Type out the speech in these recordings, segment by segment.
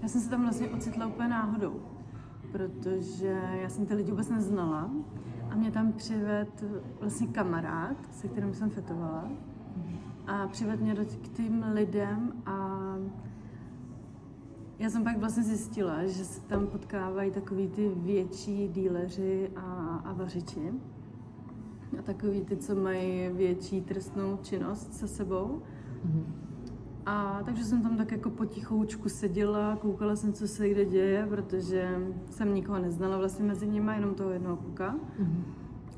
Já jsem se tam vlastně ocitla úplně náhodou, protože já jsem ty lidi vůbec neznala a mě tam přivedl vlastně kamarád, se kterým jsem fetovala a přivedl mě k tým lidem a já jsem pak vlastně zjistila, že se tam potkávají takový ty větší díleři a vařiči a takový ty, co mají větší trestnou činnost se sebou. A takže jsem tam tak jako potichoučku seděla, koukala jsem, co se kde děje, protože jsem nikoho neznala vlastně mezi nimi, jenom toho jednoho kluka.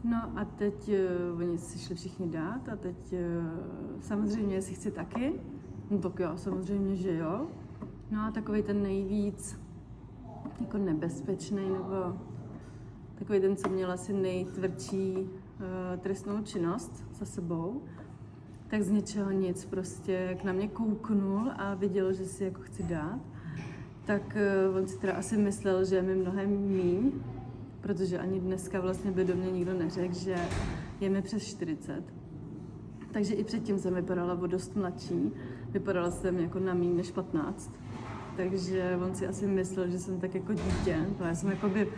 No a teď oni si šli všichni dát a teď samozřejmě, jestli chci taky, no tak jo, samozřejmě, že jo. No a takový ten nejvíc jako nebezpečný, nebo takový ten, co měl asi nejtvrdší trestnou činnost za sebou, tak z ničeho nic prostě, jak na mě kouknul a viděl, že si jako chci dát, tak on si teda asi myslel, že je mi mnohem míň, protože ani dneska vlastně by do mě nikdo neřekl, že je mi přes 40. Takže i předtím jsem vypadala o dost mladší, vypadala jsem jako na míň než 15. Takže on si asi myslel, že jsem tak jako dítě, no já jsem jako by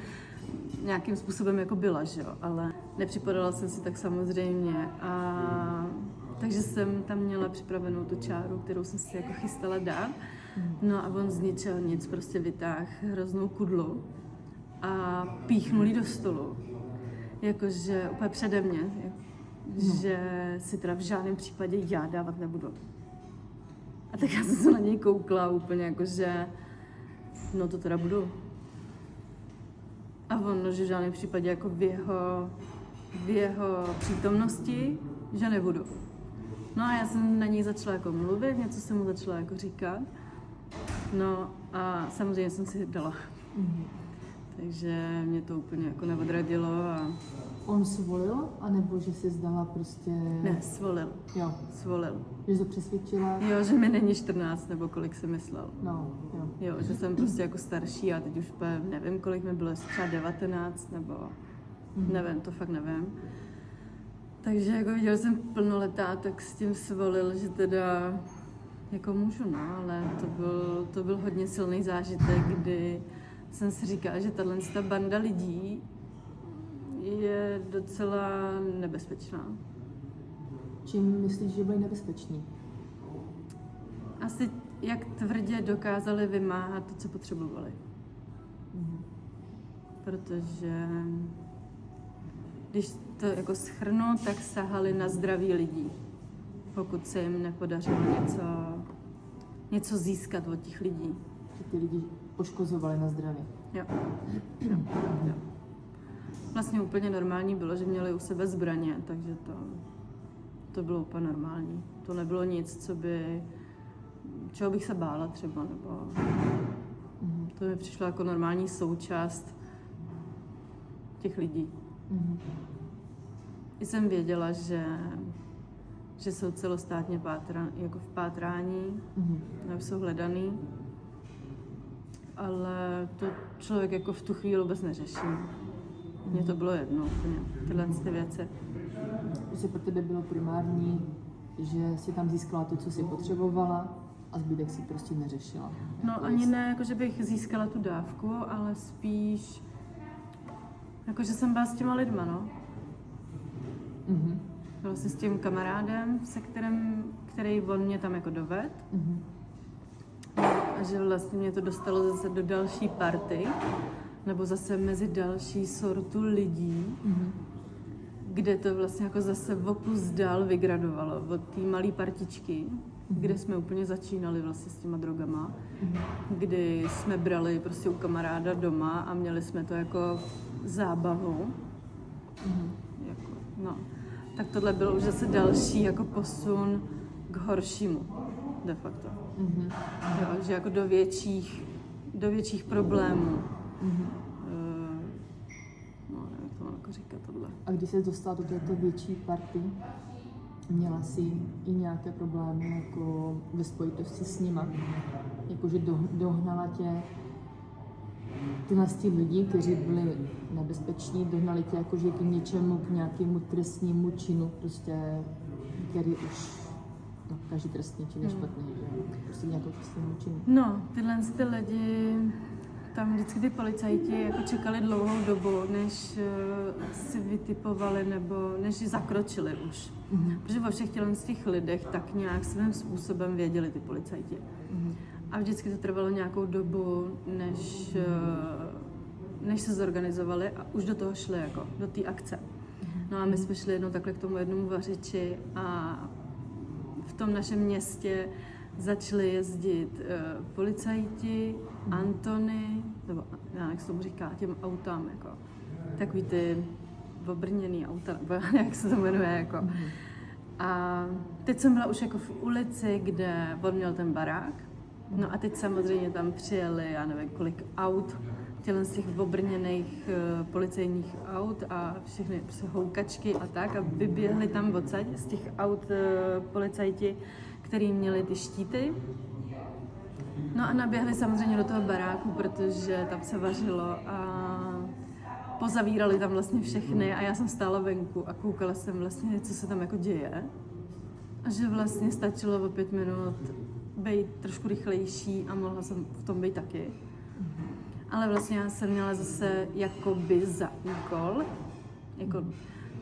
nějakým způsobem jako byla, že jo, ale nepřipadala jsem si tak samozřejmě a takže jsem tam měla připravenou tu čáru, kterou jsem si jako chystala dát. No a on z ničeho nic prostě vytáhl hroznou kudlu a píchnul jí do stolu. Jakože úplně přede mě, že si teda v žádném případě já dávat nebudu. A tak já jsem se na něj koukla úplně jakože, no to teda budu. A on, že v žádném případě jako v jeho přítomnosti, že nebudu. No a já jsem na něj začala jako mluvit, něco jsem mu začala jako říkat. No a samozřejmě jsem si dala. Takže mě to úplně jako neodradilo a... On svolil, anebo že si zdala prostě... Ne, svolil. Jo. Svolil. Že to přesvědčila? Jo, že mi není 14, nebo kolik si myslel. No, jo. Jo, že jsem prostě jako starší a teď už nevím, kolik mi bylo, třeba 19, nebo nevím, to fakt nevím. Takže jako viděl jsem plnoletá, tak s tím svolil, že teda jako můžu, no, ale to byl hodně silný zážitek, kdy jsem si říkala, že tato banda lidí je docela nebezpečná. Čím myslíš, že byli nebezpeční? Asi jak tvrdě dokázali vymáhat to, co potřebovali. Protože když to jako shrnu, tak sahali na zdraví lidí. Pokud se jim nepodařilo něco získat od těch lidí. Že ty lidi poškozovali na zdraví. Jo. Vlastně úplně normální bylo, že měli u sebe zbraně, takže to bylo úplně normální. To nebylo nic, čeho bych se bála třeba, nebo to mi přišlo jako normální součást těch lidí. I jsem věděla, že jsou celostátně jako v pátrání, nebo jsou hledaný, ale to člověk jako v tu chvíli vůbec neřeší. Mně to bylo jedno úplně, tyhle ty věci. Že pro tebe bylo primární, že si tam získala to, co si potřebovala a zbytek si prostě neřešila. No ani ne, jako že bych získala tu dávku, ale spíš jako že jsem byla s těma lidma, no. Vlastně s tím kamarádem, který on mě tam jako dovedl. A že vlastně mě to dostalo zase do další party, nebo zase mezi další sortu lidí, kde to vlastně jako zase o kus dál vygradovalo od té malé partičky, kde jsme úplně začínali vlastně s těma drogama, kdy jsme brali prostě u kamaráda doma a měli jsme to jako zábavu. Jako, no. Tak tohle bylo už zase další jako posun k horšímu, de facto. Jo, že jako do větších problémů. No, nevím, jak to mám jako říkat tohle. A když jsi dostala do této větší party, měla jsi i nějaké problémy jako ve spojitosti s nima? Jakože dohnala tě tyhle lidi, kteří byli nebezpeční, dohnali tě jakože k něčemu, k nějakému trestnímu činu, prostě, který už No, každý trestný čin je špatný, že jo? Prostě nějakou trestnou čin. No, ty lidi, tam vždycky ty policajti jako čekali dlouhou dobu, než si vytipovali nebo než zakročili už. Protože o všech těch lidech tak nějak svým způsobem věděli ty policajti. A vždycky to trvalo nějakou dobu, než se zorganizovali a už do toho šli, jako do té akce. No a my jsme šli jednou takhle k tomu jednomu vařiči a v tom našem městě začali jezdit policajti, Antony, nebo jak se tomu říká, těm autám, jako takový ty obrněný auta, nebo jak se to jmenuje, jako. A teď jsem byla už jako v ulici, kde on měl ten barák, no a teď samozřejmě tam přijeli, já nevím kolik aut, z těch obrněných policejních aut a všechny prostě houkačky a tak a vyběhli tam odsaď z těch aut policajti, který měli ty štíty. No a naběhli samozřejmě do toho baráku, protože tam se vařilo a pozavírali tam vlastně všechny a já jsem stála venku a koukala jsem vlastně, co se tam jako děje. A že vlastně stačilo o 5 minut být trošku rychlejší a mohla jsem v tom být taky. Ale vlastně já jsem měla zase jakoby za úkol, jako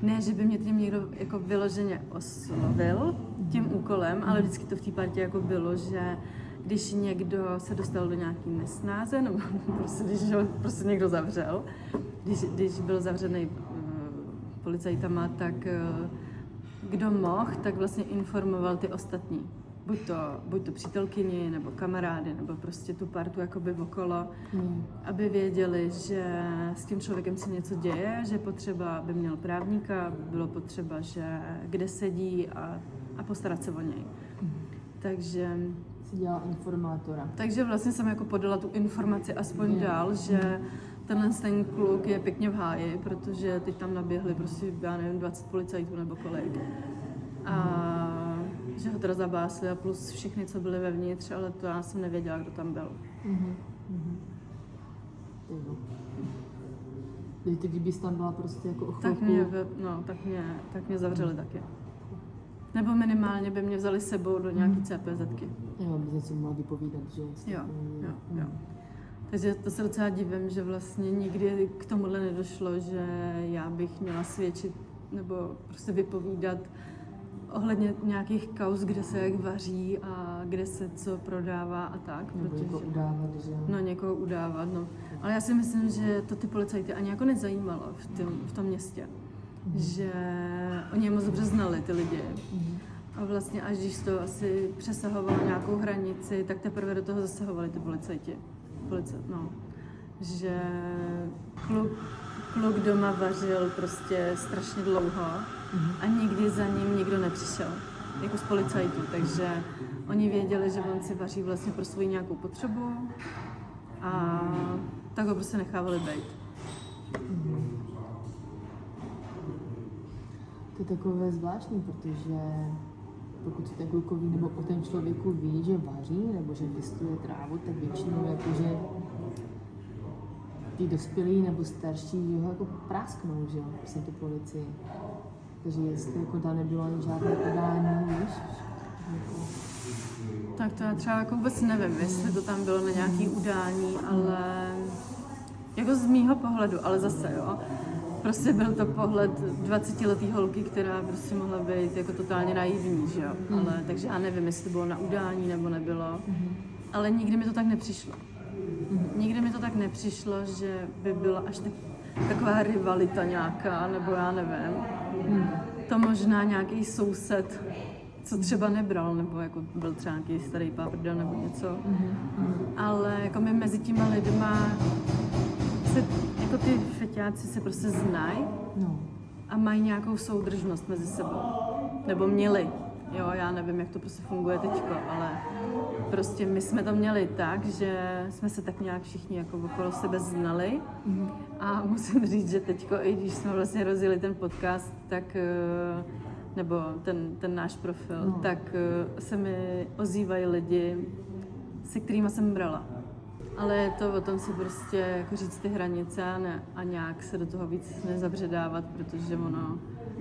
ne, že by mě tím někdo jako vyloženě oslovil tím úkolem, ale vždycky to v té partě jako bylo, že když někdo se dostal do nějaký nesnáze, nebo prostě, když ho prostě někdo zavřel, když byl zavřený policajtama, tak kdo mohl, tak vlastně informoval ty ostatní. Buď to přítelkyni, nebo kamarády, nebo prostě tu partu jakoby okolo, aby věděli, že s tím člověkem se něco děje, že potřeba, aby měl právníka, bylo potřeba, že kde sedí a postarat se o něj. Takže Jsi dělala informátora. Takže vlastně jsem jako podala tu informaci aspoň dál, že ten kluk je pěkně v háji, protože teď tam naběhli prostě, já nevím, 20 policajtů nebo kolik. A že ho teda zabásli a plus všichni, co byli vevnitř, ale to já jsem nevěděla, kdo tam byl. Ty kdybys tam byla prostě jako o chvilku... Tak mě zavřeli taky. Nebo minimálně by mě vzali sebou do nějaký CPZky. Jo, by něco mohla vypovídat, že? Jo. Takže to se docela divím, že vlastně nikdy k tomuhle nedošlo, že já bych měla svědčit nebo prostě vypovídat ohledně nějakých kauz, kde se jak vaří a kde se co prodává a tak. Nebo protože... někoho udávat, že? No, někoho udávat, no. Ale já si myslím, že to ty policajty ani jako nezajímalo v tom městě. Že oni je moc dobře znali, ty lidi. A vlastně až když to asi přesahovalo nějakou hranici, tak teprve do toho zasahovali ty policajti. Že kluk doma vařil prostě strašně dlouho a nikdy za ním nikdo nepřišel, jako z policajtů, takže oni věděli, že on si vaří vlastně pro svou nějakou potřebu a tak ho prostě nechávali být. To je takové zvláštní, protože pokud si ten klukový nebo o ten člověku ví, že vaří nebo že pěstuje trávu, tak většinou jakože ty dospělí nebo starší, že ho jako prásknou, že jo, jsem to policii. Takže jestli jako tam nebylo ani žádné podání, víš? Tak to já třeba jako vůbec nevím, jestli to tam bylo na nějaký udání, ale jako z mýho pohledu, ale zase jo. Prostě byl to pohled 20letý holky, která prostě mohla být jako totálně naivní, že jo. Ale, takže já nevím, jestli to bylo na udání nebo nebylo, ale nikdy mi to tak nepřišlo. Nikdy mi to tak nepřišlo, že by byla až taková rivalita nějaká, nebo já nevím. To možná nějaký soused, co třeba nebral, nebo jako byl třeba nějaký starý páprda nebo něco. Ale jako my mezi těma lidma se, jako ty feťáci se prostě znají a mají nějakou soudržnost mezi sebou. Nebo měli. Jo, já nevím, jak to prostě funguje teďko, ale prostě my jsme to měli tak, že jsme se tak nějak všichni jako okolo sebe znali. A musím říct, že teďko, i když jsme vlastně rozjeli ten podcast, tak nebo ten náš profil, tak se mi ozývají lidi, se kterými jsem brala. Ale je to o tom si prostě jako říct ty hranice a nějak se do toho víc nezabředávat, protože ono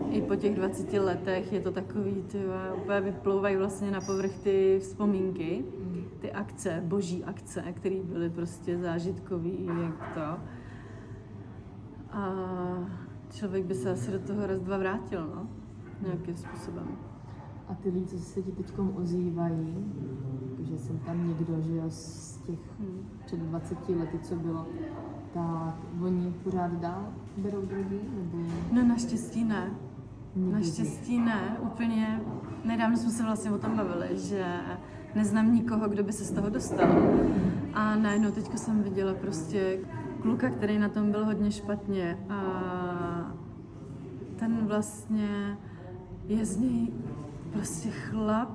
i po těch 20 letech je to takový, úplně vyplouvají vlastně na povrch ty vzpomínky, ty akce, boží akce, které byly prostě zážitkový, jak to. A člověk by se asi do toho raz, dva vrátil, no, nějakým způsobem. A ty lidi, co se ti teď ozývají, že jsem tam někdo, že jo, z těch před 20 lety, co bylo, tak oni pořád dál berou drogy? Nebo... No naštěstí ne. Nikdy. Naštěstí ne, úplně. Nedávno jsme se vlastně o tom bavili, že neznám nikoho, kdo by se z toho dostal. A najednou teďko jsem viděla prostě kluka, který na tom byl hodně špatně a ten vlastně je z něj prostě chlap,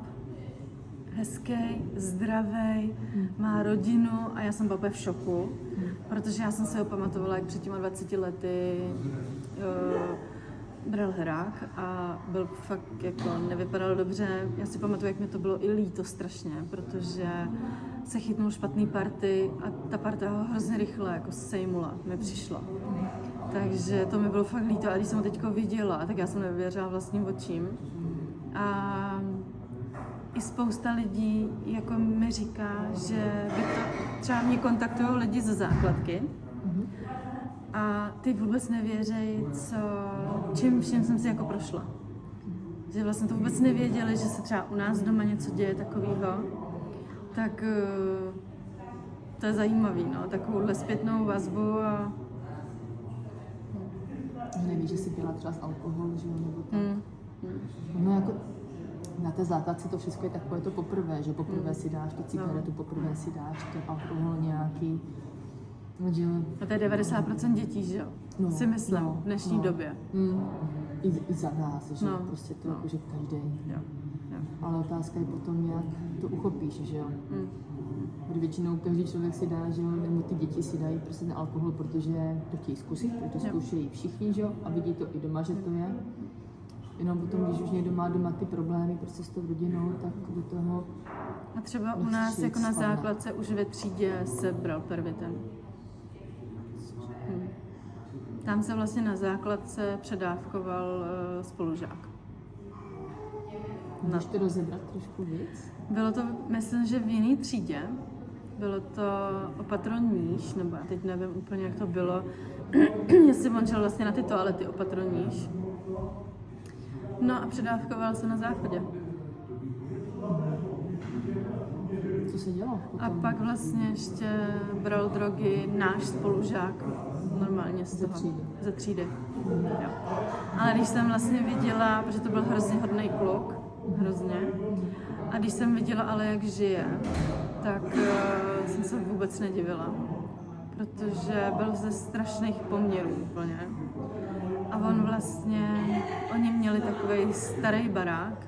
hezký, zdravý, má rodinu a já jsem byla úplně v šoku, protože já jsem se ho pamatovala, jak před těma 20 lety bral herák a byl fakt jako nevypadal dobře. Já si pamatuju, jak mi to bylo i líto strašně, protože se chytnul špatný party a ta parta ho hrozně rychle jako sejmula, mi přišla. Takže to mi bylo fakt líto a když jsem ho teďko viděla, tak já jsem nevěřila vlastním očím. A i spousta lidí jako mi říká, že by to třeba mě kontaktují lidi ze základky a ty vůbec nevěří, čím všem jsem si jako prošla. Že vlastně to vůbec nevěděli, že se třeba u nás doma něco děje takového. Tak to je zajímavý, no, takovouhle zpětnou vazbu a... Nevíš, že jsi pila třeba z alkoholu, že jo, nebo tak. No jako na té základce to všechno je takové to poprvé, že poprvé si dáš tu cigaretu, poprvé si dáš ten alkohol nějaký, že... A to je 90% dětí, že jo? No, si myslím, no, v dnešní době. I za nás, že prostě to jakože každý. Jo. Ale otázka je potom, jak to uchopíš, že jo? Protože většinou každý člověk si dá, že jo, nebo ty děti si dají prostě ten alkohol, protože to chtějí zkusit, to zkoušejí všichni, že jo, a vidí to i doma, že to je. Jenom potom, když už někdo má doma ty problémy prostě s tou rodinou, tak do toho... A třeba u nás jako na základce už ve třídě se bral pervitin. Tam se vlastně na základce předávkoval spolužák. Můžeš to rozebrat trošku víc? Bylo to, myslím, že v jiné třídě. Bylo to o patron níž, nebo já teď nevím úplně, jak to bylo. Jestli on šel vlastně na ty toalety o patron níž. No a předávkoval se na záchodě. Co se dělo potom? A pak vlastně ještě bral drogy náš spolužák normálně ze třídy. Jo. Ale když jsem vlastně viděla, protože to byl hrozně hodnej kluk, hrozně, a když jsem viděla ale, jak žije, tak jsem se vůbec nedivila, protože byl ze strašných poměrů úplně. A on vlastně, oni měli takovej starý barák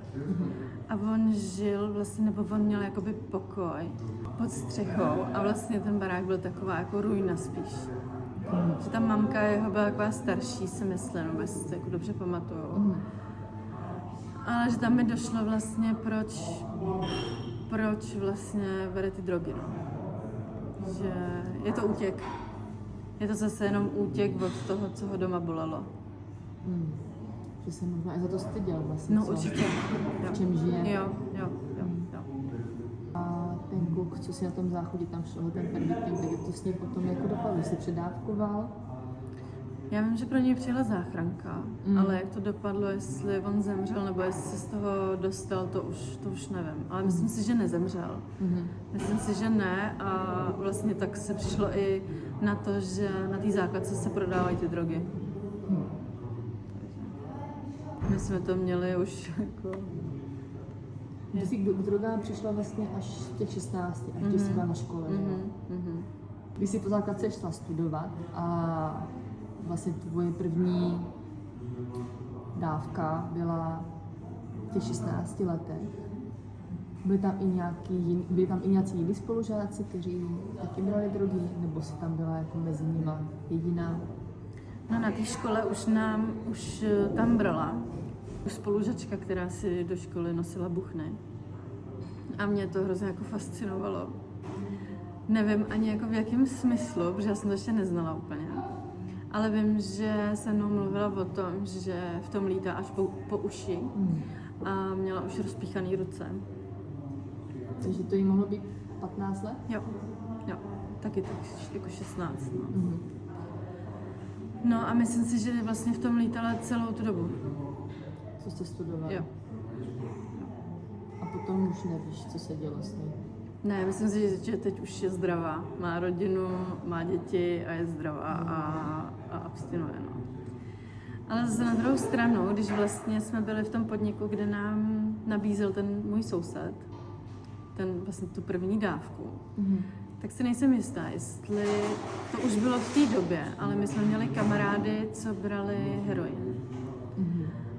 a on žil vlastně, nebo on měl jakoby pokoj pod střechou a vlastně ten barák byl taková jako ruina spíš. Že ta mamka jeho byla taková starší, si myslím, nebo si to jako dobře pamatuju. Ale že tam mi došlo vlastně, proč vlastně bere ty drogy, no. Že je to útěk. Je to zase jenom útěk od toho, co ho doma bolelo. Že se možná i za to styděl vlastně, No co? určitě. V čem žije. Jo. A ten kluk, co si na tom záchodě tam šel, ten pervitin, tak jak to s ním potom jako dopadlo? Jsi předávkoval? Já vím, že pro něj přijela záchranka, ale jak to dopadlo, jestli on zemřel, nebo jestli se z toho dostal, to už nevím. Ale myslím si, že nezemřel. Myslím si, že ne a vlastně tak se přišlo i na to, že na té základce se prodávají ty drogy. My jsme to měli už jako... Ty jsi k drogám přišla vlastně až v těch 16, až když jsi byla na škole, že jo? Když jsi po základce šla studovat a vlastně tvoje první dávka byla v těch 16 letech, byli tam i nějací jiní spolužáci, kteří taky brali drogy, nebo jsi tam byla jako mezi nima jediná? No na té škole už tam brala. Už spolužačka, která si do školy nosila buchny. A mě to hrozně jako fascinovalo. Nevím ani jako v jakém smyslu, protože já jsem to ještě neznala úplně. Ale vím, že se mnou mluvila o tom, že v tom lítá až po uši a měla už rozpíchaný ruce. Takže to jí mohlo být 15 let? Jo, taky tak jako 16. No. Mm-hmm. No a myslím si, že vlastně v tom lítala celou tu dobu. Co jste studovala? Jo. A potom už nevíš, co se dělo s ní? Ne, myslím si, že teď už je zdravá. Má rodinu, má děti a je zdravá a abstinuje. No. Ale zase na druhou stranu, když vlastně jsme byli v tom podniku, kde nám nabízel ten můj soused, vlastně tu první dávku, tak si nejsem jistá, jestli to už bylo v té době, ale my jsme měli kamarády, co brali heroin.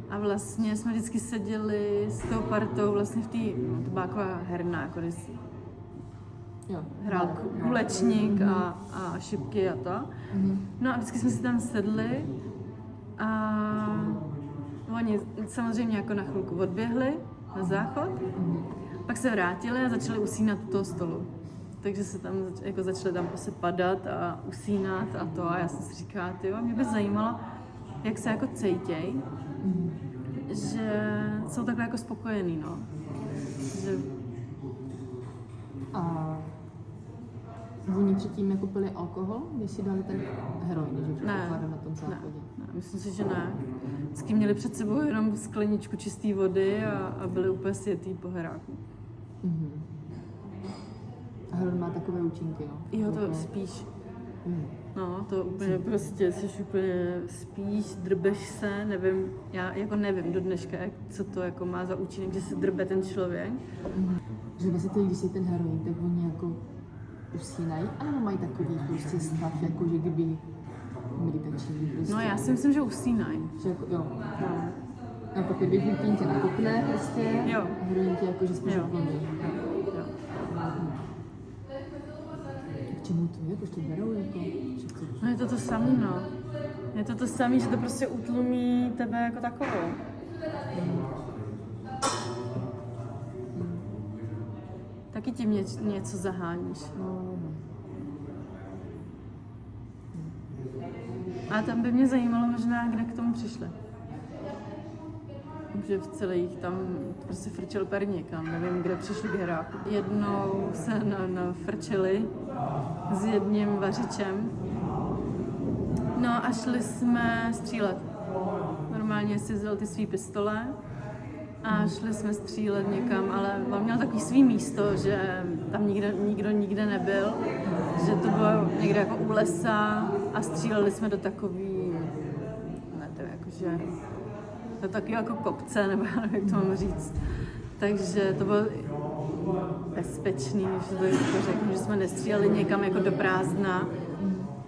A vlastně jsme vždycky seděli s tou partou vlastně v té, to byla taková herna, jako když hrál kulečník a šipky a to. No a vždycky jsme si tam sedli a oni samozřejmě jako na chvilku odběhli na záchod, pak se vrátili a začali usínat u toho stolu. Takže se tam jako začali tam prostě padat a usínat a to. A já jsem si říkala, tyjo, mě by zajímalo, jak se jako cítěj, že jsou takhle jako spokojený, no. Že... A oni předtím jako pili alkohol, když si dali ten heroin, že předpokládám na tom záchodě? Ne, myslím si, že ne. Vždycky měli před sebou jenom skleničku čisté vody a byli úplně světý po heráku. A heroin má takové účinky, jo? Jo, to spíš. No, to úplně prostě, jsi úplně spíš, drbeš se, nevím, já jako nevím do dneška, co to jako má za účinek, že se drbe ten člověk. Že vlastně to, když je ten heroin, tak oni jako usínají, anebo mají takový prostě stav, jako že kdyby meditační prostě. No já si myslím, že usínají. Že jako, jo. No. A pak je běžný tě nakopne prostě, jo. A heroin tě jako, že spíš utlumí. K čemu to je? Proč to berou jako? No je to to samé, no. Je to to samé, že to prostě utlumí tebe jako takovou. Taky tím něco zaháníš. A tam by mě zajímalo možná, kde k tomu přišli. Že v celých tam prostě frčel perník, nevím, kde přišli k heráku. Jednou se nafrčili s jedním vařičem. No a šli jsme střílet. Normálně si vzal ty svý pistole a šli jsme střílet někam, ale on měl takový svý místo, že tam nikdo nikde nebyl, že to bylo někde jako u lesa a stříleli jsme do takový, nevím, jakože do takový jako kopce, nebo já nevím, jak to mám říct. Takže to bylo bezpečný, že to jako řeknu, že jsme nestříleli někam jako do prázdna,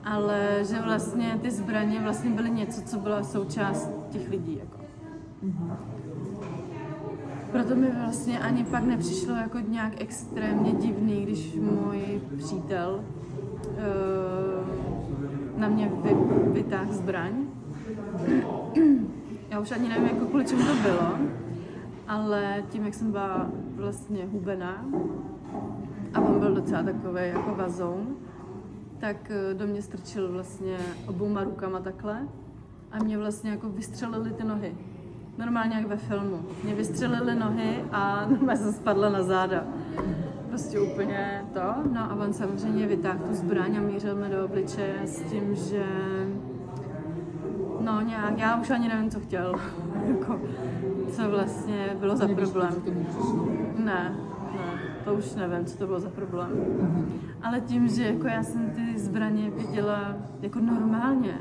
ale že vlastně ty zbraně vlastně byly něco, co byla součást těch lidí. Jako. Proto mi vlastně ani pak nepřišlo jako nějak extrémně divný, když můj přítel na mě vytáhl zbraň. Já už ani nevím, jako kvůli čemu to bylo, ale tím, jak jsem byla vlastně hubená a on byl docela takový jako vazoun, tak do mě strčil vlastně obouma rukama takhle a mě vlastně jako vystřelili ty nohy. Normálně jak ve filmu. Mě vystřelili nohy a já jsem spadla na záda. Prostě úplně to. No a on samozřejmě vytáhl tu zbraň a mířil mi do obličeje s tím, že no nějak, já už ani nevím, co chtěl. Jako, co vlastně bylo za problém. Ne, to už nevím, co to bylo za problém. Ale tím, že jako já jsem ty zbraně viděla jako normálně,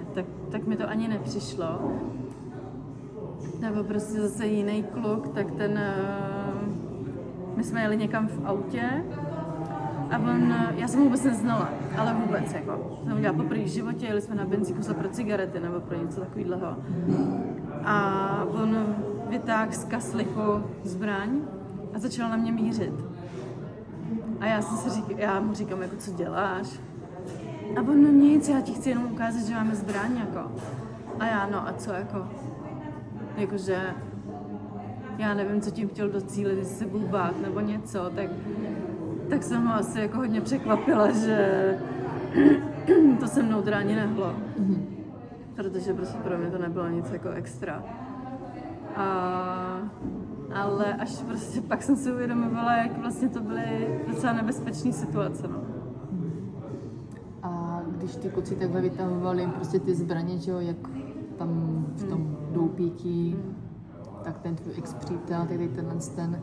tak mi to ani nepřišlo. Nebo prostě zase jiný kluk, tak ten, my jsme jeli někam v autě a já jsem ho vůbec neznala, ale vůbec jako. Jsem udělala poprvé v životě, jeli jsme na benzínku pro cigarety nebo pro něco takového. A on vytáhl z kaslichu zbraň a začal na mě mířit. A já mu říkám, jako co děláš? A on no nic, já ti chci jenom ukázat, že máme zbraň jako. A já no a co jako? Jakože já nevím, co tím chtěl docílit, jestli se budu bát nebo něco, tak jsem ho asi jako hodně překvapila, že to se mnou teda ani nehlo. protože prostě pro mě to nebylo nic jako extra. Ale až prostě pak jsem si uvědomovala, jak vlastně to byly docela nebezpečné situace, no. A když ty kluci takhle vytahovali prostě ty zbraně, že jo, jak tam v tom doupětí, tak ten tvůj ex-přítel, tedy ten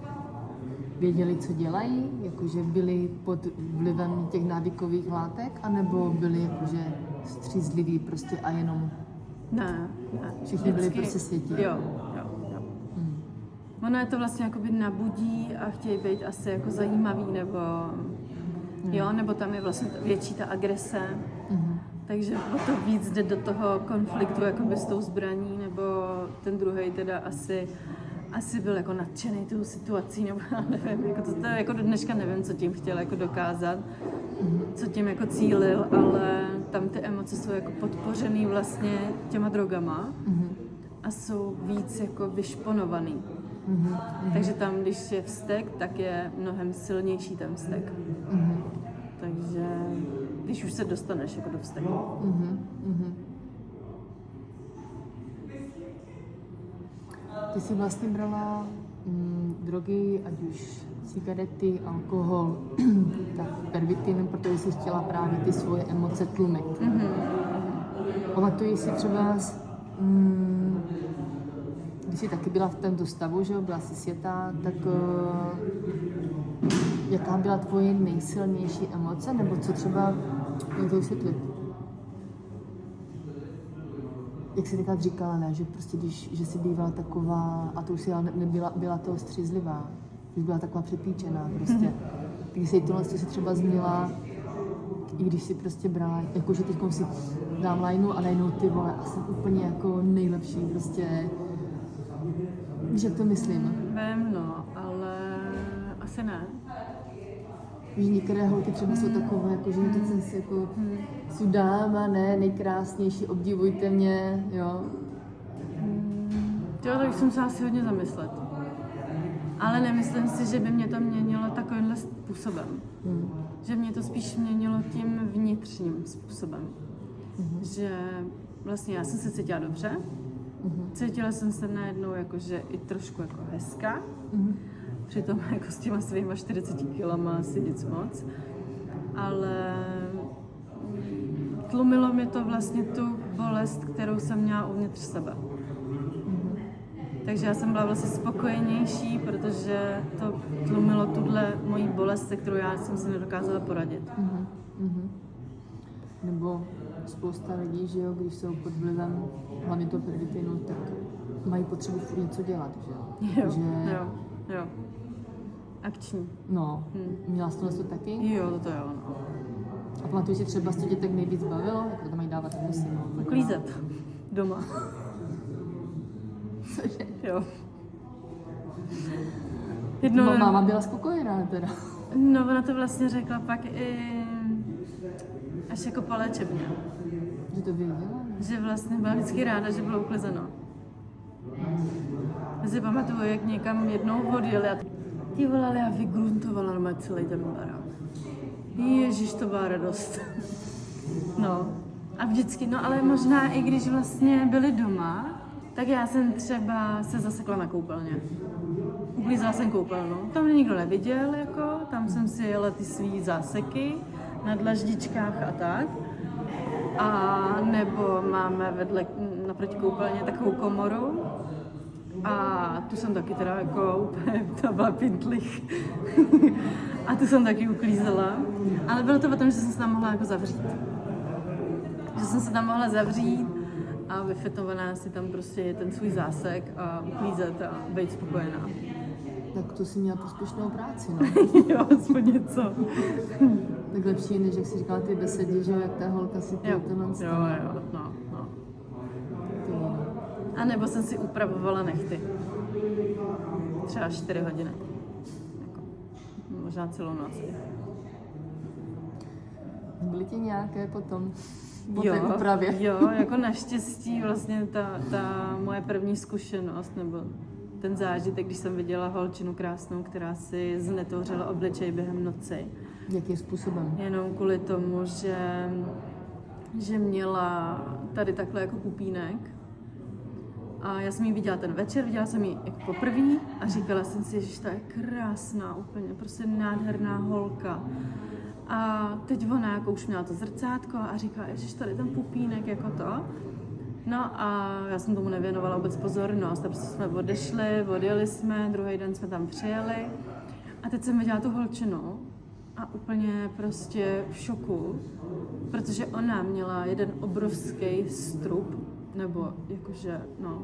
věděli, co dělají? Jakože byli pod vlivem těch návykových látek? Anebo byli jakože střízliví prostě a jenom Ne. všichni byli prostě světí? Jo. Ono je to vlastně jakoby nabudí a chtějí být asi jako zajímavý, nebo tam je vlastně větší ta agrese, takže o to víc jde do toho konfliktu jakoby s tou zbraní, nebo ten druhej teda asi byl jako nadšený tou situací, nebo já nevím, jako to jako do dneška nevím, co tím chtěl jako dokázat, co tím jako cílil, ale tam ty emoce jsou jako podpořený vlastně těma drogama a jsou víc jako vyšponovaný. Takže tam, když je vztek, tak je mnohem silnější ten vztek. Takže když už se dostaneš jako do vzteku. Ty jsi vlastně brala drogy, ať už cigarety, alkohol, tak pervitin, protože jsi chtěla právě ty svoje emoce tlumit. Pamatuješ si třeba, když jsi taky byla v tomto stavu, že byla jsi světá, tak jaká byla tvoje nejsilnější emoce, nebo co třeba, jak to vysvětlit? Jak jsi tak říkala, ne, že prostě že jsi bývala taková, a to už jsi byla toho střízlivá, už byla taková přepíčená prostě. Když jsi tohle si třeba změnila, i když si prostě brala, jakože teďkom si dám lajnu a najednou ty vole, a jsem úplně jako nejlepší prostě. Víš, jak to myslím? Vím, no, ale asi ne. Víš, některé holky třeba jsou takové, jako, že to jsem si jako jsou dáma, ne, nejkrásnější, obdivujte mě, jo. Jo, tak jsem se asi hodně zamyslet. Ale nemyslím si, že by mě to měnilo takovýmhle způsobem. Že mě to spíš měnilo tím vnitřním způsobem. Že vlastně já jsem se cítila dobře. Cítila jsem se najednou jakože i trošku jako hezká. Přitom jako s těma svýma 40 kilama asi nic moc. Ale tlumilo mi to vlastně tu bolest, kterou jsem měla uvnitř sebe. Takže já jsem byla vlastně spokojenější, protože to tlumilo tuhle moji bolest, se kterou já jsem si nedokázala poradit. Nebo spousta lidí, že jo, když jsou pod vlivem hlavně toho pervitinu, tak mají potřebu furt něco dělat, že jo? Jo. Akční. No, měla jsi to taky? Jo, to jo, no. A pamatuješ si třeba, co tě tak nejvíc bavilo? Jak to tam mají dávat musí, no? Uklízet. Doma. Cože? Jo. Máma byla spokojená teda. No, ona to vlastně řekla pak i až jako po léčebně. Že to věděla? Že vlastně byla vždycky ráda, že bylo uklizeno. Já si pamatuju, jak někam jednou odjeli a ti volali a vygruntovala normálně celý ten barák. Ježiš, to byla radost. No. A vždycky, no ale možná i když vlastně byli doma, tak já jsem třeba se zasekla na koupelně. Uklízela jsem koupelnu. Tam mě nikdo neviděl, jako, tam jsem si jela ty svý záseky na dlaždičkách a tak. A nebo máme vedle naproti koupelně takovou komoru. A tu jsem taky teda jako úplně, to byla pintlich. A tu jsem taky uklízela. Ale bylo to o tom, že jsem se tam mohla jako zavřít. Že jsem se tam mohla zavřít a vyfetovaná si tam prostě ten svůj zásek a uklízet a být spokojená. Tak to si měla prospěšnou práci, no. Jo, aspoň něco. Tak lepší, než jak jsi říkala ty besedy, že jak ta holka si to Jo, no. A nebo jsem si upravovala nechty. Třeba 4 hodiny. Jako, možná celou noc. Byly ti nějaké potom po té úpravě? Jo, jako naštěstí vlastně ta moje první zkušenost, nebo ten zážitek, když jsem viděla holčinu krásnou, která si znetvořila obličej během noci. Jakým způsobem? Jenom kvůli tomu, že že měla tady takhle jako pupínek. A já jsem ji viděla ten večer, viděla jsem ji jako poprvé a říkala jsem si, že ta je krásná úplně, prostě nádherná holka. A teď ona jako už měla to zrcátko a říkala, že tady ten pupínek jako to. No a já jsem tomu nevěnovala vůbec pozornost, a prostě jsme odjeli jsme, druhý den jsme tam přijeli a teď jsem viděla tu holčinu a úplně prostě v šoku, protože ona měla jeden obrovský strup, nebo jakože, no.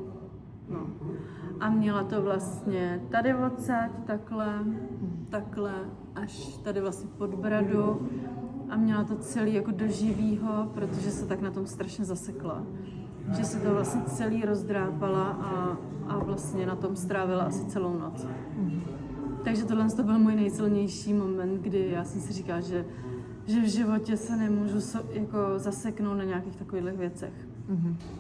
A měla to vlastně tady odsaď, takhle, až tady vlastně pod bradu a měla to celý jako do živýho, protože se tak na tom strašně zasekla. Že se to vlastně celý rozdrápala a vlastně na tom strávila asi celou noc. Takže tohle to byl můj nejsilnější moment, kdy já jsem si říkala, že v životě se nemůžu jako zaseknout na nějakých takových věcech.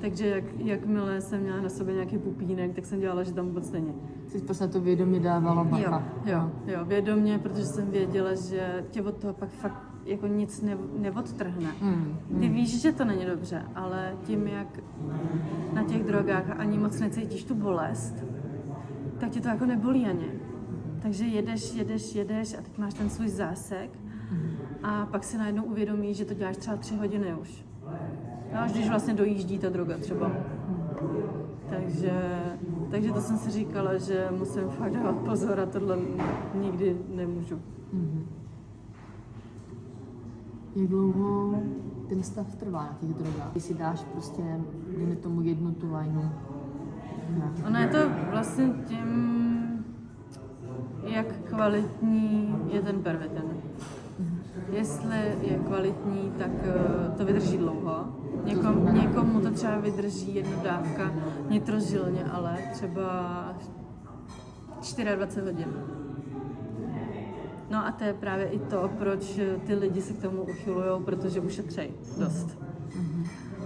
Takže jakmile jsem měla na sobě nějaký pupínek, tak jsem dělala, že tam vůbec není. Jsi prostě to vědomě dávala bacha. Jo, vědomě, protože jsem věděla, že tě od toho pak fakt jako nic neodtrhne. Ty víš, že to není dobře, ale tím, jak na těch drogách ani moc necítíš tu bolest, tak tě to jako nebolí ani. Takže jedeš a teď máš ten svůj zásek a pak si najednou uvědomíš, že to děláš třeba 3 hodiny už. No, až když vlastně dojíždí ta droga třeba. Takže to jsem si říkala, že musím fakt dávat pozor a tohle nikdy nemůžu. Jak dlouho ten stav trvá na těch drogách? Když si dáš prostě, dejme tomu jednu tu lajnu. Ono je to vlastně tím, jak kvalitní je ten pervitin. Jestli je kvalitní, tak to vydrží dlouho. Někomu to třeba vydrží jedna dávka nitrožilně, ale třeba 24 hodin. No a to je právě i to, proč ty lidi se k tomu uchylují, protože ušetřejí dost.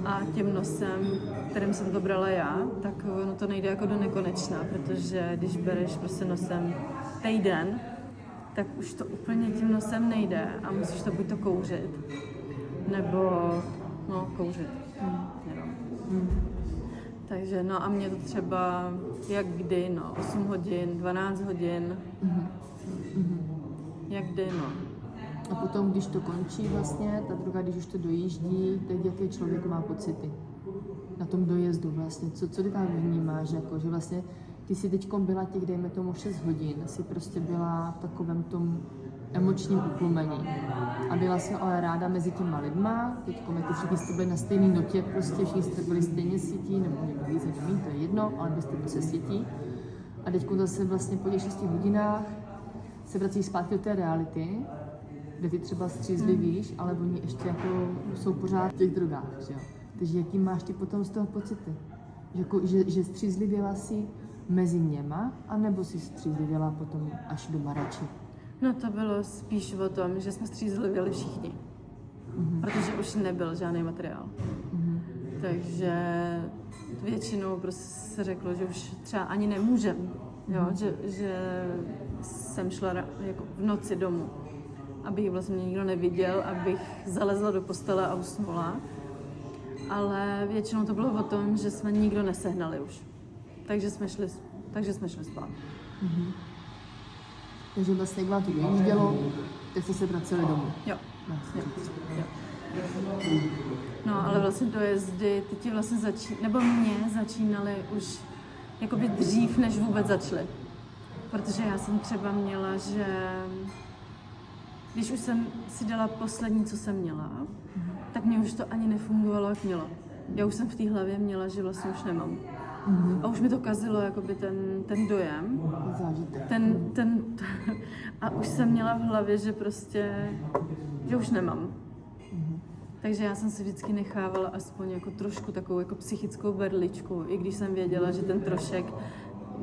A tím nosem, kterým jsem to brala já, tak ono to nejde jako do nekonečna, protože když bereš prostě nosem týden, tak už to úplně tím nosem nejde a musíš to buď to kouřit, nebo kouřit. Takže no a mě to třeba jak kdy, 8 hodin, 12 hodin, jak kdy, A potom, když to končí vlastně, ta droga, když už to dojíždí, tak jaké člověk má pocity na tom dojezdu vlastně, co ty tam vnímáš, jako, že vlastně ty jsi teďkom byla těch, dejme tomu 6 hodin, jsi prostě byla v takovém tom emočním utlumení. A byla jsi ale ráda mezi těma lidma, teďkom jako všichni jste byli na stejné notě, prostě všichni jste byli stejně sítí, nebo někdo víc, někdo méně, to je jedno, ale byste prostě sítí. A teďkom zase vlastně po těch 6 hodinách se vracíš zpátky do té reality, kde ty třeba střízlivíš, ale oni ještě jako jsou pořád v těch drogách, že jo. Takže jaký máš ty potom z toho pocity? Že střízlivěla si mezi něma, anebo si střízlivěla potom až do Marači? No to bylo spíš o tom, že jsme střízlivěli všichni, protože už nebyl žádný materiál. Takže většinou prostě se řeklo, že už třeba ani nemůžem, jo? Že jsem šla jako v noci domů, abych vlastně mě nikdo neviděl, abych zalezla do postele a usnula. Ale většinou to bylo o tom, že jsme nikdo nesehnali už. Takže jsme šli spát. Takže vlastně, jak vám to dojíždělo, tak jste se vraceli domů. Jo. No, ale vlastně dojezdy, ty ti vlastně začínaly už jakoby dřív, než vůbec začaly. Protože já jsem třeba měla, že když už jsem si dala poslední, co jsem měla, tak mě už to ani nefungovalo, jak mělo. Já už jsem v té hlavě měla, že vlastně už nemám. A už mi to kazilo jakoby ten dojem. Zážitek. A už jsem měla v hlavě, že prostě, že už nemám. Takže já jsem si vždycky nechávala aspoň jako trošku takovou jako psychickou berličku, i když jsem věděla, že ten trošek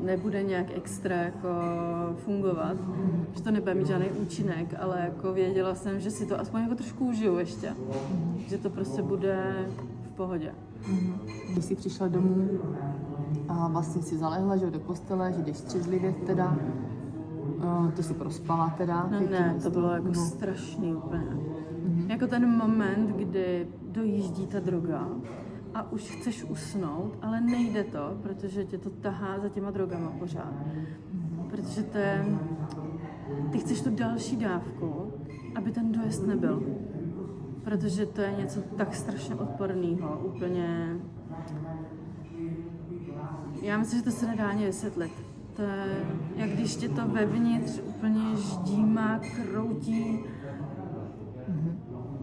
nebude nějak extra jako fungovat, že to nebude mít žádný účinek, ale jako věděla jsem, že si to aspoň jako trošku užiju ještě, že to prostě bude v pohodě. Když jsi přišla domů a vlastně si zalegla, že do postele, že jdeš střízlivě teda, to si prospala teda. No ne, to bylo jako strašný úplně. Jako ten moment, kdy dojíždí ta droga a už chceš usnout, ale nejde to, protože tě to tahá za těma drogama pořád. Protože ty chceš tu další dávku, aby ten dojezd nebyl. Protože to je něco tak strašně odporného, úplně... Já myslím, že to se nedá ani vysvětlit. To je, jak když tě to vevnitř úplně ždímá, kroutí.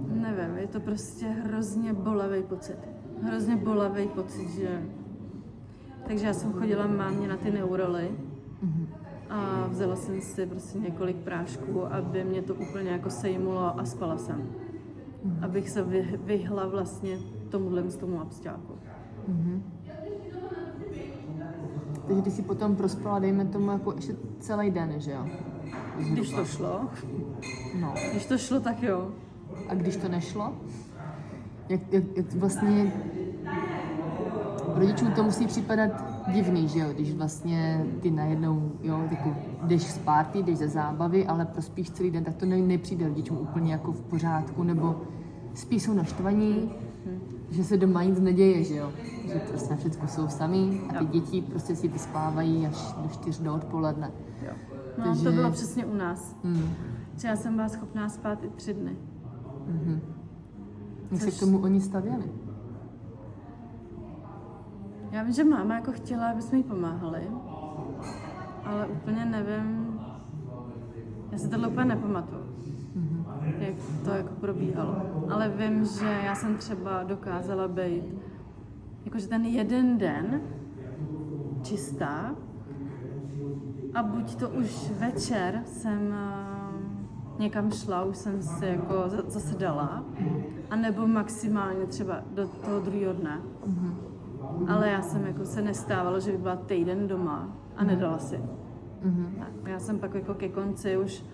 Nevím, je to prostě hrozně bolavý pocit. Hrozně bolavý pocit, že... Takže já jsem chodila mámě na ty neuroly a vzala jsem si prostě několik prášků, aby mě to úplně jako sejmulo a spala jsem. Abych se vyhla vlastně tomu absťáku. Takže ty si potom prospala, dejme tomu, jako ještě celý den, že jo? Zhruba. Když to šlo. No. Když to šlo, tak jo. A když to nešlo? Jak vlastně rodičům to musí připadat divný, že jo? Když vlastně ty najednou, jo, jako jdeš z party, jdeš ze zábavy, ale prospíš celý den, tak to nepřijde rodičům úplně jako v pořádku, nebo spíš jsou naštvaní, že se doma nic neděje, že jo? Že prostě na všechno jsou sami a ty děti prostě si vyspávají až do 4 do odpoledne. Jo. No takže... to bylo přesně u nás. Že já jsem byla schopná spát i 3 dny. Jak se k tomu oni stavěli? Já vím, že máma jako chtěla, aby jsme jí pomáhali, ale úplně nevím, já si tohle úplně nepamatuju, jak to jako probíhalo. Ale vím, že já jsem třeba dokázala být, jakože ten jeden den čistá a buď to už večer jsem někam šla, už jsem se jako zasedala, anebo maximálně třeba do toho druhého dne. Ale já jsem jako se nestávalo, že by byla týden doma a nedala si. Já jsem pak jako ke konci už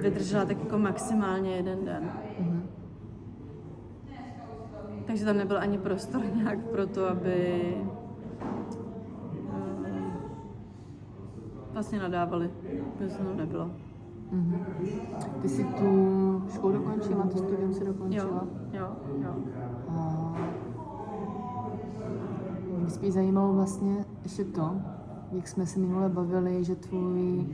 vydržela tak jako maximálně 1 den. Takže tam nebyl ani prostor nějak pro to, aby vlastně nadávali. To tam nebylo. Ty jsi tu školu dokončila, to studium si dokončila? Jo. A mě spíš zajímalo vlastně ještě to, jak jsme se minule bavili, že tvůj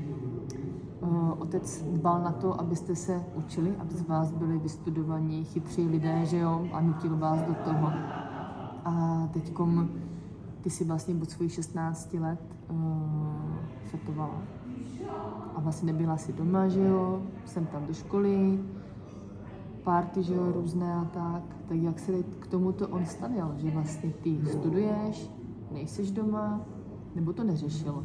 otec dbal na to, abyste se učili, aby z vás byli vystudovaní, chytří lidé, že jo, a nutil vás do toho. A teďkom ty si vlastně od svých 16 let fetovala. A vlastně nebyla si doma, že jo, jsem tam do školy, party, že jo, různé a tak. Tak jak se k tomuto on stavěl, že vlastně ty studuješ, nejseš doma, nebo to neřešilo?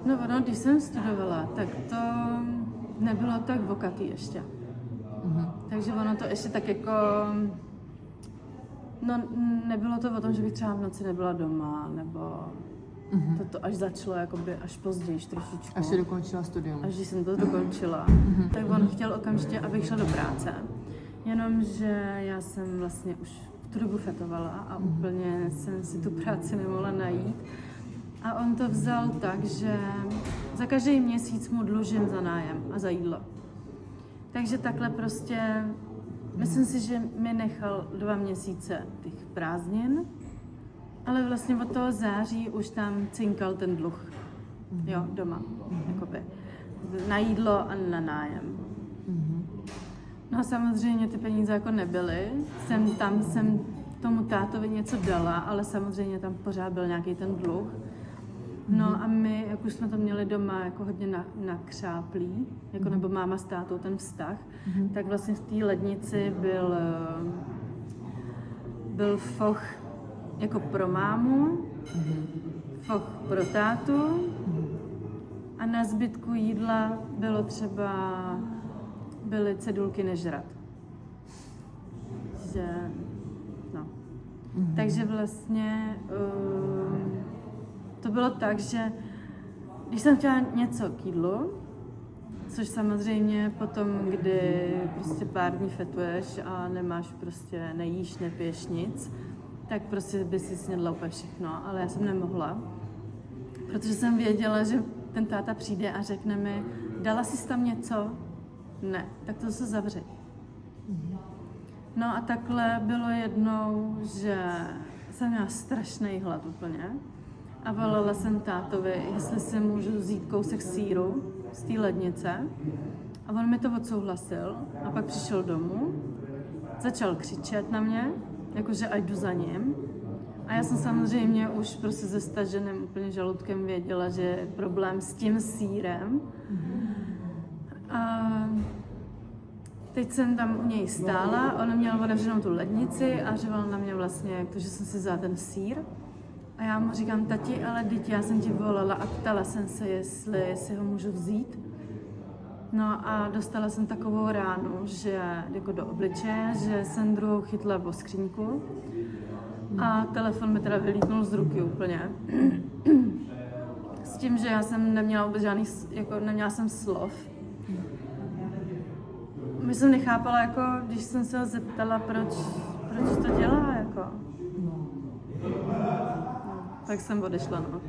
No ono, když jsem studovala, tak to nebylo tak vokatý ještě. Takže ono to ještě tak jako... No nebylo to o tom, že bych třeba v noci nebyla doma, nebo... To až začalo jakoby až později trošičku. Až jsi dokončila studium. Až když jsem to dokončila, tak on chtěl okamžitě, abych šla do práce. Jenomže já jsem vlastně už v tu dobu fetovala a úplně jsem si tu práci nemohla najít. A on to vzal tak, že za každý měsíc mu dlužím za nájem a za jídlo. Takže takhle prostě, myslím si, že mi nechal 2 měsíce těch prázdnin, ale vlastně od toho září už tam cinkal ten dluh. Jo, doma, jakoby. Na jídlo a na nájem. No a samozřejmě ty peníze jako nebyly. Jsem tomu tátovi něco dala, ale samozřejmě tam pořád byl nějaký ten dluh. No a my, jak už jsme to měli doma jako hodně nakřáplý, jako nebo máma s tátou ten vztah, tak vlastně v té lednici byl foch jako pro mámu, foch pro tátu a na zbytku jídla byly cedulky nežrat. Že, no. Takže vlastně to bylo tak, že když jsem chtěla něco k jídlu, což samozřejmě potom, kdy prostě pár dní fetuješ a nemáš prostě, nejíš, nepiješ nic, tak prostě by si snědla úplně všechno, ale já jsem nemohla, protože jsem věděla, že ten táta přijde a řekne mi, dala jsi tam něco? Ne, tak to se zavři. No a takhle bylo jednou, že jsem měla strašný hlad úplně a volala jsem tátovi, jestli si můžu vzít kousek sýru z té lednice a on mi to odsouhlasil a pak přišel domů, začal křičet na mě, jakože ať jdu za ním. A já jsem samozřejmě už prostě se staženým úplně žaludkem věděla, že je problém s tím sýrem. A teď jsem tam u něj stála, on měl otevřenou tu lednici a řval na mě vlastně, jak to, že jsem si vzala ten sýr. A já mu říkám, tati, ale teď já jsem ti volala a ptala jsem se, jestli si ho můžu vzít. No a dostala jsem takovou ránu, že jako do obličeje, že jsem druhou chytla o skříňku a telefon mi teda vylítnul z ruky úplně. S tím, že já jsem neměla vůbec žádný, jako neměla jsem slov. My jsem nechápala, jako, když jsem se ho zeptala, proč to dělá, jako. No, tak jsem odešla, no.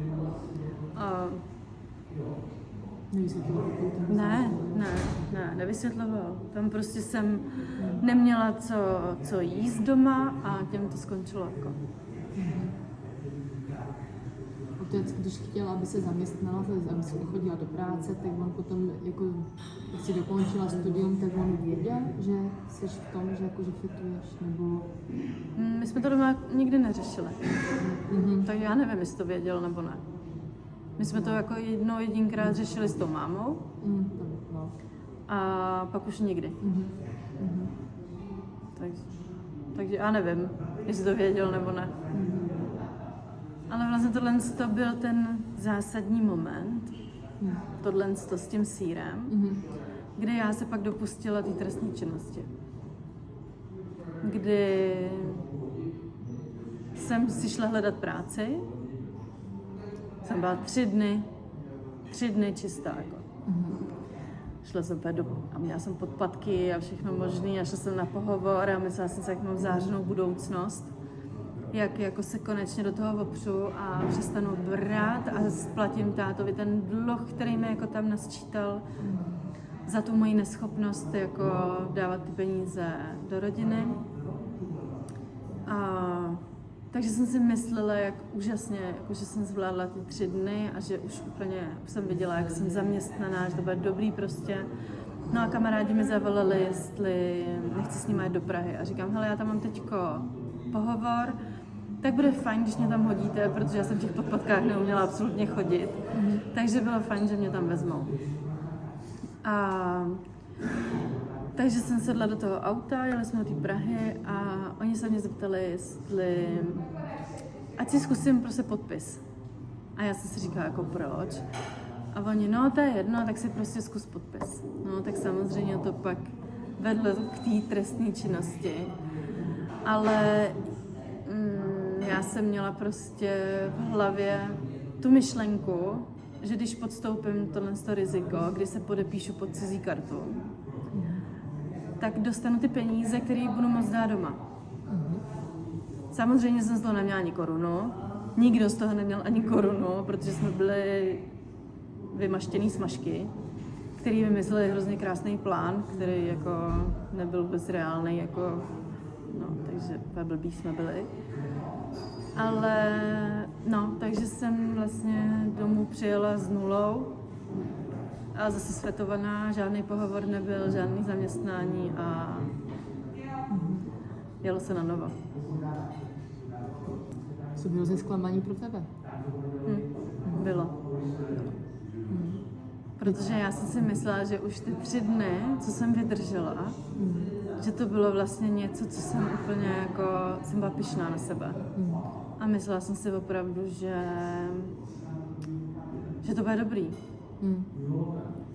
Nevysvětloval. Tam prostě jsem neměla co jíst doma a těm to skončilo, jako. Otec, když chtěla, aby se zaměstnala, aby se chodila do práce, tak on potom, jako, když si dokončila studium, tak on věděl, že jsi v tom, že jakože fituješ, nebo... My jsme to doma nikdy neřešili. Tak já nevím, jestli to věděl, nebo ne. My jsme to jako jedinkrát řešili s tou mámou a pak už nikdy. Takže já nevím, jestli to věděl, nebo ne. Ale vlastně tohle to byl ten zásadní moment, tohle s tím sýrem, kde já se pak dopustila té trestné činnosti. Kdy jsem si šla hledat práci, jsem byla 3 dny čistá, jako. Šla jsem a měla jsem podpatky a všechno možné a šla jsem na pohovor a myslela jsem si, jak mám zářenou budoucnost. Jak jako se konečně do toho opřu a přestanu brát a splatím tátovi ten dluh, který mi jako tam nasčítal za tu moji neschopnost jako dávat ty peníze do rodiny. Takže jsem si myslela, jak úžasně, jako, že jsem zvládla ty 3 dny a že už jsem viděla, jak jsem zaměstnaná, že to bude dobrý prostě. No a kamarádi mi zavolali, jestli nechci s nimi jít do Prahy a říkám, hele, já tam mám teďko pohovor, tak bude fajn, když mě tam hodíte, protože já jsem v těch podpadkách neuměla absolutně chodit. Takže bylo fajn, že mě tam vezmou. Takže jsem sedla do toho auta, jeli jsme do té Prahy a oni se mě zeptali, jestli ať si zkusím prostě podpis. A já jsem si říkala, jako proč? A oni, no to je jedno, tak si prostě zkus podpis. No tak samozřejmě to pak vedlo k té trestné činnosti. Ale já jsem měla prostě v hlavě tu myšlenku, že když podstoupím tohle riziko, kdy se podepíšu pod cizí kartu, tak dostanu ty peníze, které budu moct dát doma. Samozřejmě jsem z toho neměla ani korunu. Nikdo z toho neměl ani korunu, protože jsme byli vymaštěný smažky, který vymysleli hrozně krásný plán, který jako nebyl vůbec reálný, jako, no, takže blbí jsme byli. Ale no, takže jsem vlastně domů přijela s 0 a zase svetovaná, žádný pohovor nebyl, žádný zaměstnání a jelo se na novo. Co bylo ze zklamání pro tebe? Bylo. Protože já jsem si myslela, že už ty 3 dny, co jsem vydržela, že to bylo vlastně něco, co jsem úplně jako, jsem byla pyšná na sebe. A myslela jsem si opravdu, že to bude dobrý.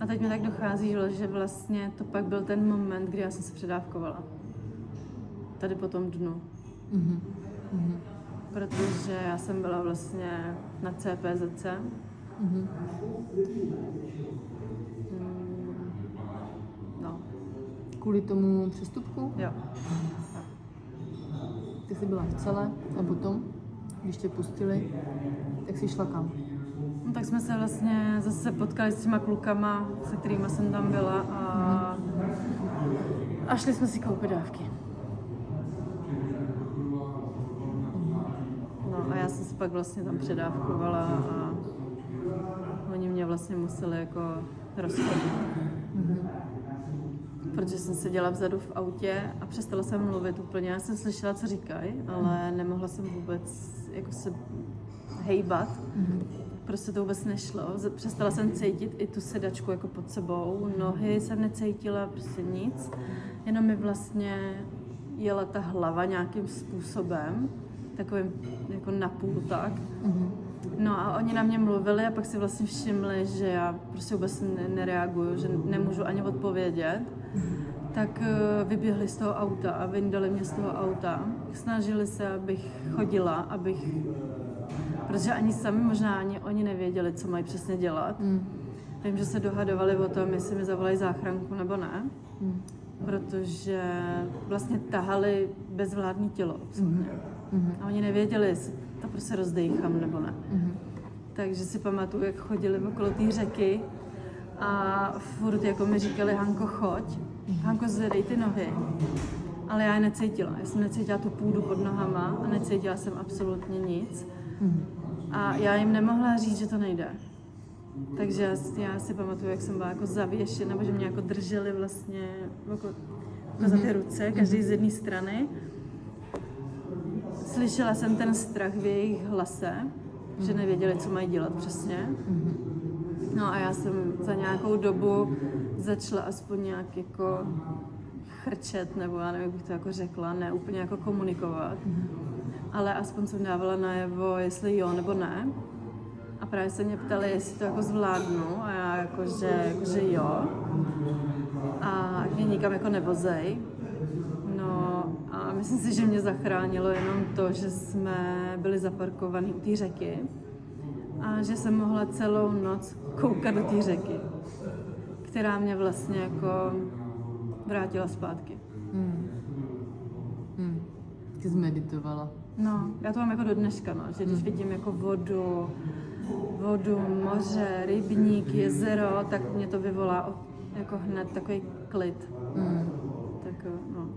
A teď mi tak dochází, že vlastně to pak byl ten moment, kdy já jsem se předávkovala. Tady po tom dnu. Protože já jsem byla vlastně na CPZC. No. Kvůli tomu přestupku? Jo. Ty jsi byla v cele a potom, když tě pustili, tak jsi šla kam? No, tak jsme se vlastně zase potkali s těma klukama, se kterými jsem tam byla a šli jsme si koupit dávky. pak vlastně tam předávkovala a oni mě vlastně museli jako rozchodit. Protože jsem seděla vzadu v autě a přestala jsem mluvit úplně. Já jsem slyšela, co říkají, ale nemohla jsem vůbec jako se hejbat. Prostě to vůbec nešlo. Přestala jsem cítit i tu sedačku jako pod sebou. Nohy jsem necítila, prostě nic. Jenom mi vlastně jela ta hlava nějakým způsobem, takovým jako napůl tak. No a oni na mě mluvili a pak si vlastně všimli, že já prostě vůbec nereaguju, že nemůžu ani odpovědět. Tak vyběhli z toho auta a vyndali mě z toho auta. Snažili se, abych chodila, protože ani sami, možná ani oni nevěděli, co mají přesně dělat. Vím, že se dohadovali o tom, jestli mi zavolají záchranku nebo ne. Protože vlastně tahali bezvládní tělo. A oni nevěděli, jestli to prostě rozdejchám nebo ne. Takže si pamatuju, jak chodili okolo té řeky a furt jako mi říkali, Hanko, choď, Hanko, zvedej ty nohy. Ale já je necítila. Já jsem necítila tu půdu pod nohama a necítila jsem absolutně nic. A já jim nemohla říct, že to nejde. Takže já si pamatuju, jak jsem byla jako zavěšena, nebo že mě jako drželi vlastně jako za ty ruce, každý z jedné strany. Slyšela jsem ten strach v jejich hlase, že nevěděli, co mají dělat přesně. No a já jsem za nějakou dobu začala aspoň nějak jako chrčet, nebo já nevím, jak bych to jako řekla, ne úplně jako komunikovat. Ale aspoň jsem dávala najevo, jestli jo nebo ne. A právě se mě ptali, jestli to jako zvládnu a já jakože jo. A mě nikam jako nevozej. No a myslím si, že mě zachránilo jenom to, že jsme byli zaparkovaní u té řeky a že jsem mohla celou noc koukat do té řeky, která mě vlastně jako vrátila zpátky. Ty jsi meditovala. No, já to mám jako do dneška, no, že když vidím jako vodu, moře, rybník, jezero, tak mě to vyvolá jako hned takový klid. Tak no.